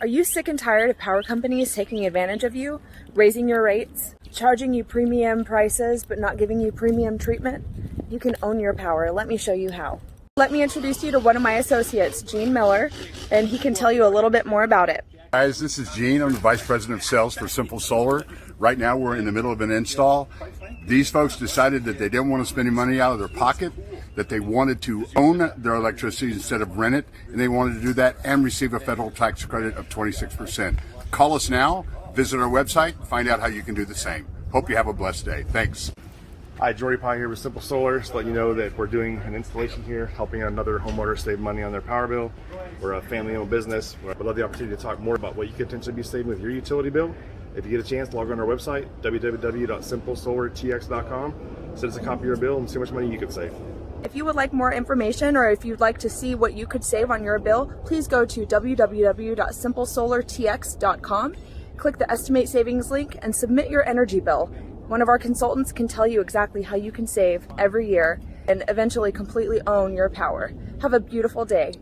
Are you sick and tired of power companies taking advantage of you, raising your rates, charging you premium prices but not giving you premium treatment? You can own your power. Let me show you how. Let me introduce you to one of my associates, Gene Miller, and he can tell you a little bit more about it. Guys, this is Gene. I'm the Vice President of Sales for Simple Solar. Right now we're in the middle of an install. These folks decided that they didn't want to spend any money out of their pocket, that they wanted to own their electricity instead of rent it, and they wanted to do that and receive a federal tax credit of 26%. Call us now, visit our website, find out how you can do the same. Hope you have a blessed day. Thanks. Hi, Jory Pye here with Simple Solar. Just to let you know that we're doing an installation here, helping another homeowner save money on their power bill. We're a family-owned business. We'd love the opportunity to talk more about what you could potentially be saving with your utility bill. If you get a chance, log on our website, www.simplesolartx.com. Send us a copy of your bill and see how much money you could save. If you would like more information or if you'd like to see what you could save on your bill, please go to www.simplesolartx.com, click the Estimate Savings link, and submit your energy bill. One of our consultants can tell you exactly how you can save every year and eventually completely own your power. Have a beautiful day.